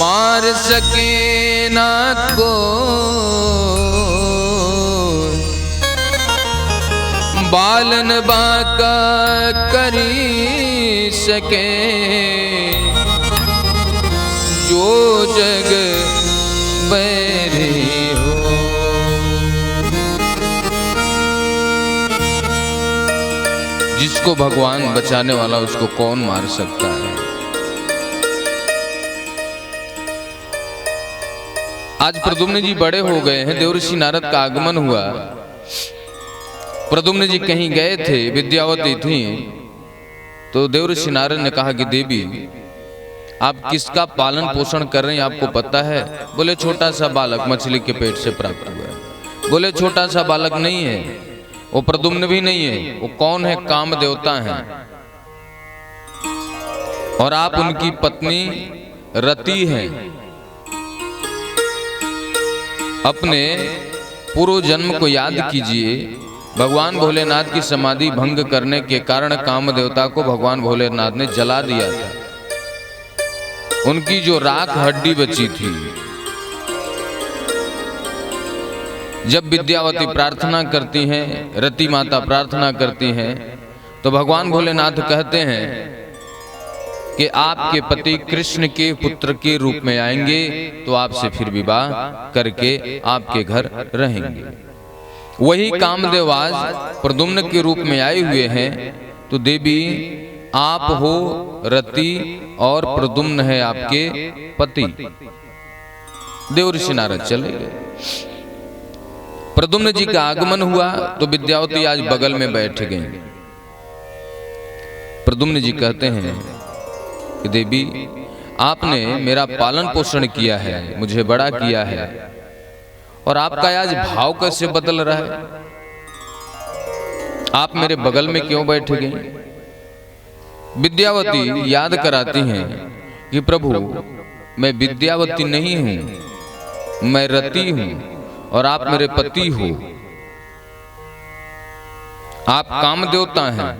मार सके ना को बालन बाका करी सके जो जग बैरी हो। जिसको भगवान बचाने वाला उसको कौन मार सकता है। आज प्रद्युम्न जी बड़े हो गए हैं, देवर्षि नारद का आगमन हुआ। प्रद्युम्न जी कहीं गए थे, विद्यावती थी, तो देवर्षि नारद ने कहा कि देवी आप किसका पालन पोषण कर रहे हैं आपको पता है? बोले छोटा सा बालक मछली के पेट से प्राप्त हुआ है। बोले छोटा सा बालक नहीं है, वो प्रद्युम्न भी नहीं है, वो कौन है? काम देवता हैं और आप उनकी पत्नी रति हैं। अपने पूर्व जन्म को याद कीजिए। भगवान भोलेनाथ की समाधि भंग करने के कारण काम देवता को भगवान भोलेनाथ ने जला दिया था। उनकी जो राख हड्डी बची थी, जब विद्यावती प्रार्थना करती हैं, रति माता प्रार्थना करती हैं, तो भगवान भोलेनाथ कहते हैं कि आपके पति कृष्ण के पुत्र के रूप में आएंगे तो आपसे फिर विवाह करके आपके घर रहेंगे। वही कामदेव आज प्रद्युम्न के रूप में आए हुए हैं। तो देवी आप हो रति और प्रद्युम्न है आपके पति। देवर्षि नारद चले गए। प्रद्युम्न जी का आगमन हुआ तो विद्यावती आज बगल में बैठ गई। प्रद्युम्न जी कहते हैं कि देवी आपने मेरा पालन पोषण किया है, मुझे बड़ा किया है, और आपका आज भाव कैसे बदल रहा है? आप मेरे बगल में क्यों बैठ गई? विद्यावती याद कराती हैं कि प्रभु मैं विद्यावती नहीं हूं, मैं रति हूं और आप मेरे पति हो। आप काम देवता हैं।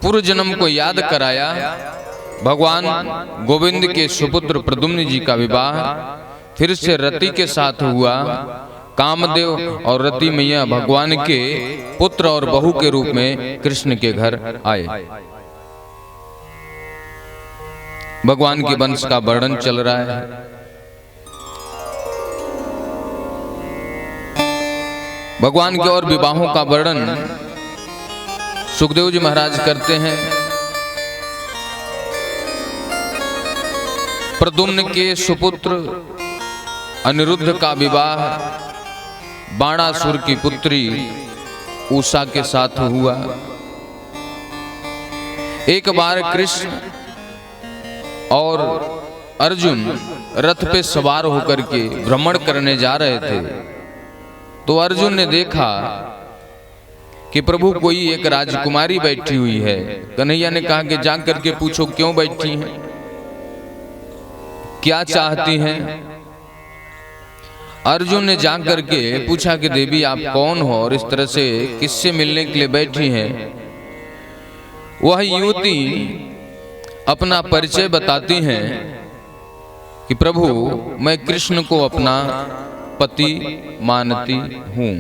पूर्व जन्म को याद कराया। भगवान गोविंद के सुपुत्र प्रद्युम्न जी का विवाह फिर से रति के साथ हुआ। कामदेव और रति मैया भगवान के पुत्र और बहू के रूप में कृष्ण के घर आए। भगवान के वंश का वर्णन चल रहा है। भगवान के और विवाहों का वर्णन सुखदेव जी महाराज करते हैं। प्रद्युम्न के सुपुत्र अनिरुद्ध का विवाह बाणासुर की पुत्री उषा के साथ हुआ। एक बार कृष्ण और अर्जुन रथ पे सवार होकर के भ्रमण करने जा रहे थे, तो अर्जुन ने देखा कि प्रभु कोई एक राजकुमारी बैठी हुई है। कन्हैया ने कहा कि जाकर के पूछो क्यों बैठी हैं, क्या चाहती हैं? अर्जुन ने जाकर के पूछा कि देवी आप कौन हो और इस तरह से किससे मिलने के लिए बैठी हैं? वह युवती अपना परिचय बताती हैं कि प्रभु मैं कृष्ण को अपना पति मानती हूँ,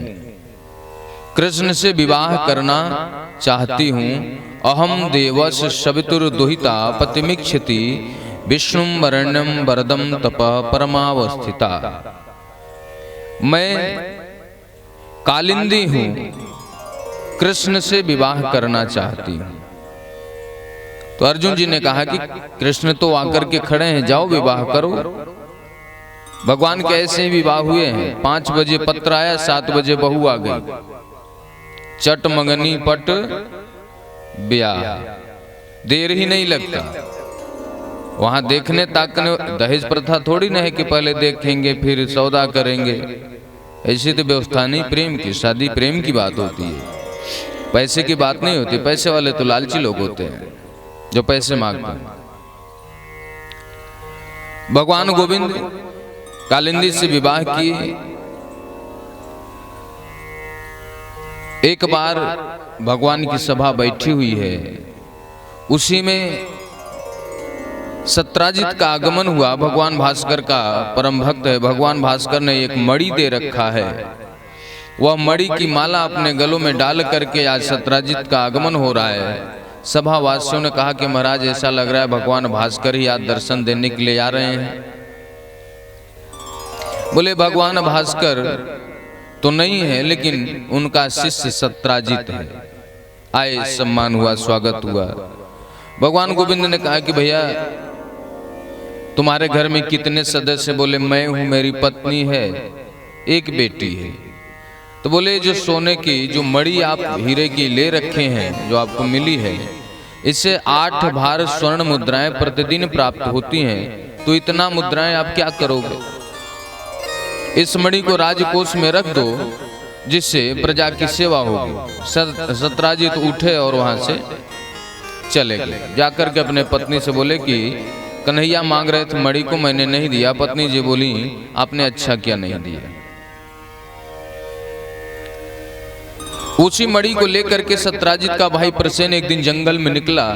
कृष्ण से विवाह करना चाहती हूँ। अहम देवस सवितुर्दुहिता पतिमिच्छति विष्णु वरण्यम वरदम तप परमावस्थिता। मैं कालिंदी हूँ, कृष्ण से विवाह करना चाहती हूँ। तो अर्जुन जी ने कहा कि कृष्ण तो आकर के खड़े हैं, जाओ विवाह करो। भगवान के ऐसे ही विवाह हुए हैं। 5 बजे पत्र आया, 7 बजे बहू आ गई। चट मंगनी पट ब्याह, देर ही नहीं लगता। वहां देखने ताकने, दहेज प्रथा थोड़ी ना है कि पहले देखेंगे फिर सौदा करेंगे। ऐसी तो व्यवस्था नहीं। प्रेम की शादी प्रेम की बात होती है, पैसे की बात नहीं होती। पैसे वाले तो लालची लोग होते हैं जो पैसे मांगते हैं। भगवान गोविंद कालिंदी से विवाह किए। एक बार भगवान की सभा बैठी हुई है, उसी में सत्राजित का आगमन हुआ। भगवान भास्कर का परम भक्त है। भगवान भास्कर ने एक मणि दे रखा है। वह मणि की माला अपने गलों में डाल करके आज सत्राजित का आगमन हो रहा है। सभा वासियों ने कहा कि महाराज ऐसा लग रहा है भगवान भास्कर ही आज दर्शन देने के लिए आ रहे हैं। बोले भगवान भास्कर तो नहीं है, लेकिन उनका शिष्य सत्राजित है। आए, सम्मान हुआ, स्वागत हुआ। भगवान गोविंद ने कहा कि भैया तुम्हारे घर में कितने सदस्य? बोले मैं हूं, मेरी पत्नी है, एक बेटी है। तो बोले जो सोने की जो मणि आप हीरे की ले रखे हैं, जो आपको मिली है, इससे 8 भार स्वर्ण मुद्राएं प्रतिदिन प्राप्त होती हैं। तो इतना मुद्राएं आप क्या करोगे? इस मणि को राजकोष में रख दो, जिससे प्रजा की सेवा होगी। सत्राजित उठे और वहां से चले गए। जाकर के अपने पत्नी से बोले कि कन्हैया मांग रहे थे मणि को, मैंने नहीं दिया। पत्नी जी बोली आपने अच्छा किया नहीं दिया। उसी मणि को लेकर के सत्राजित का भाई प्रसेन एक दिन जंगल में निकला।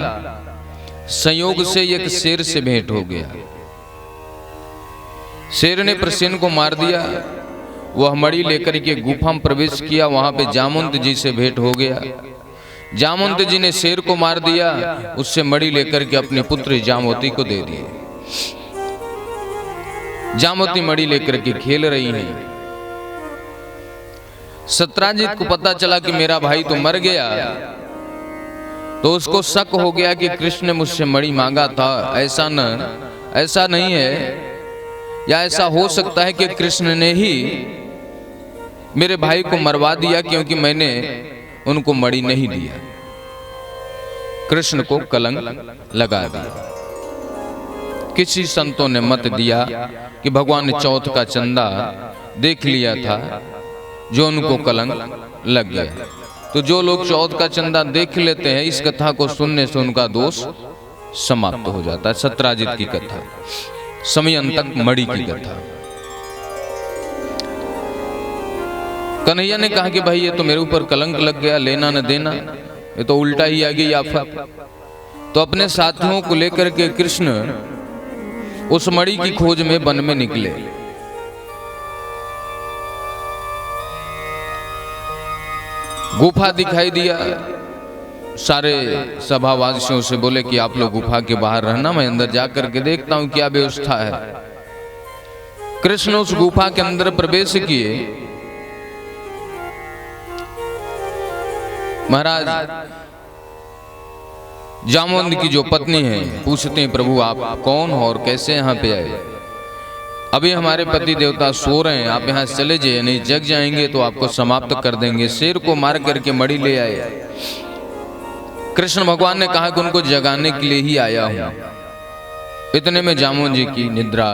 संयोग से एक शेर से भेंट हो गया। शेर ने प्रसेन को मार दिया। वह मणि लेकर के गुफा में प्रवेश किया। वहां पे जामवंत जी से भेंट हो गया। जामवंत जी ने शेर को मार दिया। उससे मणि लेकर के अपनी पुत्री जामवती को दे दी। जामवती मणि लेकर के खेल रही हैं। सत्राजित को पता चला कि मेरा भाई तो मर गया, तो उसको शक हो गया कि कृष्ण ने मुझसे मणि मांगा था। ऐसा नहीं है, या ऐसा हो सकता है कि कृष्ण ने ही मेरे भाई को मरवा दिया, क्योंकि मैंने उनको मणि नहीं दिया। कृष्ण को कलंक लगा दिया। किसी संतों ने मत दिया कि भगवान ने चौथ का चंदा देख लिया था, जो उनको कलंक लग गया। तो जो लोग चौथ का चंदा देख लेते हैं, इस कथा को सुनने से उनका दोष समाप्त हो जाता है। सत्राजित की कथा, समयंतक मणि की कथा। कन्हैया ने कहा कि भाई ये तो मेरे ऊपर कलंक लग गया, लेना न देना, ये तो उल्टा ही आ गई आफत। तो अपने साथियों को लेकर के कृष्ण उस मणि की खोज में वन में निकले। गुफा दिखाई दिया। सारे सभावासियों से बोले कि आप लोग गुफा के बाहर रहना, मैं अंदर जाकर के देखता हूं क्या व्यवस्था है। कृष्ण उस गुफा के अंदर प्रवेश किए। महाराज जामवंत की जो पत्नी है पूछते हैं प्रभु आप कौन हो और कैसे यहाँ पे आए? अभी हमारे पति देवता सो रहे हैं, आप यहाँ से चले जाइए, नहीं जग जाएंगे तो आपको समाप्त कर देंगे। शेर को मार करके मणि ले आए। कृष्ण भगवान ने कहा कि उनको जगाने के लिए ही आया हूं। इतने में जामवंत जी की निद्रा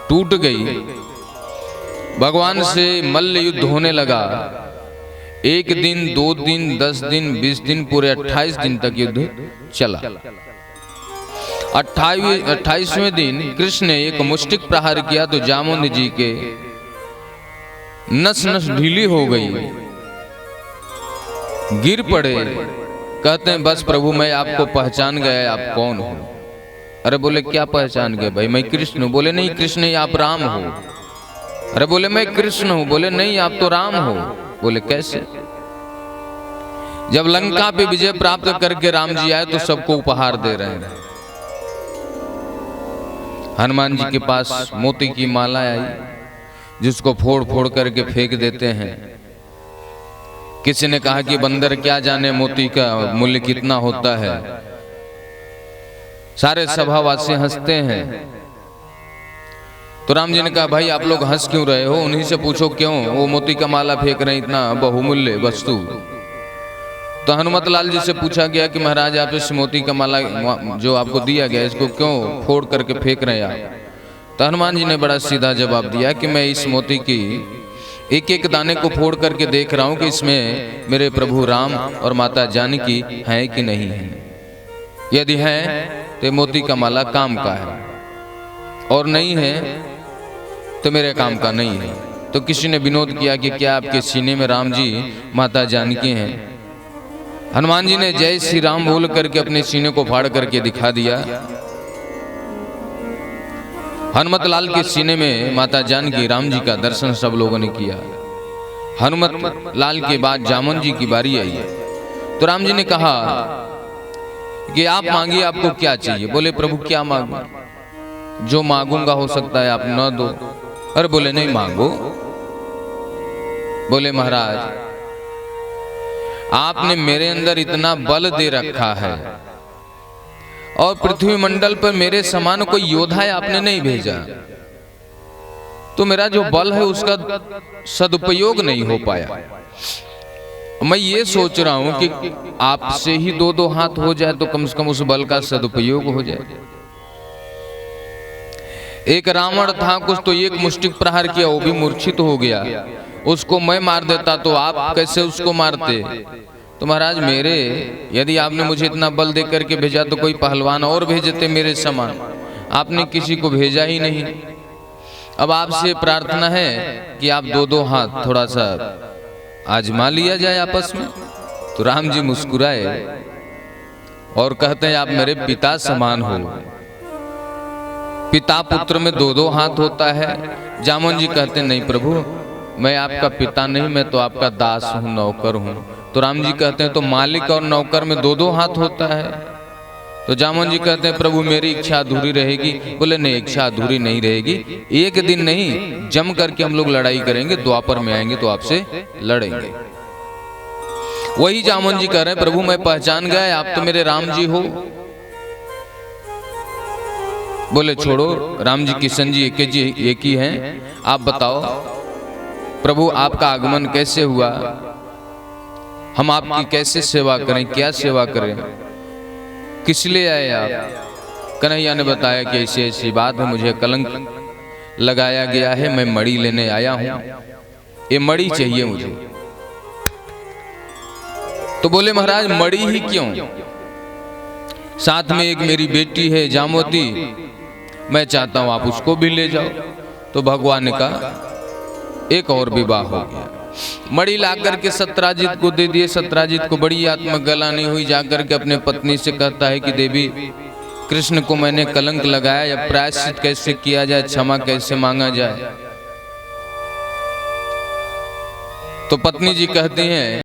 टूट गई। भगवान से मल्ल युद्ध होने लगा। 1 दिन, 2 दिन, 10 दिन, 20 दिन, पूरे 28 दिन तक युद्ध चला। 28वें दिन कृष्ण ने एक मुष्टिक प्रहार किया तो जामवंत जी के नस नस ढीली हो गई, गिर पड़े। कहते हैं बस प्रभु मैं आपको पहचान गया, आप कौन हो? अरे बोले क्या पहचान गए भाई? मैं कृष्ण हूं। बोले नहीं कृष्ण नहीं, आप राम हो। अरे बोले मैं कृष्ण हूं। बोले नहीं आप तो राम हो। बोले कैसे? जब लंका पे विजय प्राप्त करके राम जी आए तो सबको उपहार दे रहे हैं। हनुमान जी के पास मोती की माला आई, जिसको फोड़ फोड़ करके फेंक देते हैं। किसी ने कहा कि बंदर क्या जाने मोती का मूल्य कितना होता है। सारे सभावासी हंसते हैं। तो राम जी ने कहा भाई आप लोग हंस क्यों रहे हो? उन्हीं से पूछो क्यों वो मोती का माला फेंक रहे, इतना बहुमूल्य वस्तु। तो हनुमत लाल जी से पूछा गया कि महाराज आप इस मोती का माला जो आपको दिया गया इसको क्यों फोड़ करके फेंक रहे हैं आप? तो हनुमान जी ने बड़ा सीधा जवाब दिया कि मैं इस मोती की एक एक दाने को फोड़ करके देख रहा हूं कि इसमें मेरे प्रभु राम और माता जानकी है कि नहीं है। यदि है तो मोती का माला काम का है, और नहीं है तो मेरे काम का नहीं है। तो किसी ने विनोद किया कि क्या आपके सीने में राम जी माता जानकी हैं? हनुमान जी ने जय श्री राम बोल करके अपने सीने को फाड़ करके दिखा दिया। हनुमत लाल के सीने में माता जानकी राम जी का दर्शन सब लोगों ने किया। हनुमत लाल के बाद जामुन जी की बारी आई। तो राम जी ने कहा कि आप मांगिए, आपको क्या चाहिए? बोले प्रभु क्या मांगू? जो मांगूंगा हो सकता है आप न दो। अरे बोले नहीं मांगो। बोले महाराज आपने मेरे अंदर इतना बल दे रखा है और पृथ्वी मंडल पर मेरे समान कोई योद्धा आपने नहीं भेजा, तो मेरा जो बल है उसका सदुपयोग नहीं हो पाया। मैं ये सोच रहा हूं कि आपसे ही दो दो हाथ हो जाए तो कम से कम उस बल का सदुपयोग हो जाए। एक रावण था, कुछ तो एक मुष्टिक प्रहार किया, वो भी मूर्छित हो गया। उसको मैं मार देता तो आप कैसे उसको मारते? तो महाराज मेरे, यदि आपने मुझे इतना बल दे करके भेजा तो कोई पहलवान और भेजते मेरे समान। आपने किसी को भेजा ही नहीं। अब आपसे प्रार्थना है कि आप दो दो हाथ थोड़ा सा आजमा लिया जाए आपस में। तो राम जी मुस्कुराए और कहते हैं आप मेरे पिता समान हो। पिता पुत्र में दो दो हाथ होता है। जामुन जी कहते नहीं प्रभु मैं आपका पिता नहीं, मैं तो आपका दास हूँ, नौकर हूँ। तो राम जी कहते हैं तो मालिक और नौकर में दो दो हाथ होता है। तो जामुन जी कहते हैं प्रभु मेरी इच्छा अधूरी रहेगी। बोले नहीं इच्छा अधूरी नहीं रहेगी, एक दिन नहीं जम करके हम लोग लड़ाई करेंगे, द्वापर में आएंगे तो आपसे लड़ेंगे। वही जामुन जी कह रहे हैं प्रभु मैं पहचान गए, आप तो मेरे राम जी हो। बोले छोड़ो राम जी किशन जी एक ही हैं, आप बताओ प्रभु आपका आगमन कैसे हुआ, हम आपकी कैसे सेवा करें, क्या सेवा करें, किस लिए आए आप? कन्हैया ने बताया कि ऐसी ऐसी बात है, मुझे कलंक लगाया गया है, मैं मणि लेने आया हूं, ये मणि चाहिए मुझे। तो बोले महाराज मणि ही क्यों, साथ में एक मेरी बेटी है जामवती, मैं चाहता हूं आप उसको भी ले जाओ। तो भगवान ने कहा एक और विवाह हो गया। मणि ला करके सत्राजित को दे दिए। सत्राजित को बड़ी आत्मग्लानि हुई, जाकर के अपने पत्नी से कहता है कि देवी कृष्ण को मैंने कलंक लगाया, या प्रायश्चित कैसे किया जाए, क्षमा कैसे मांगा जाए? तो पत्नी जी कहती हैं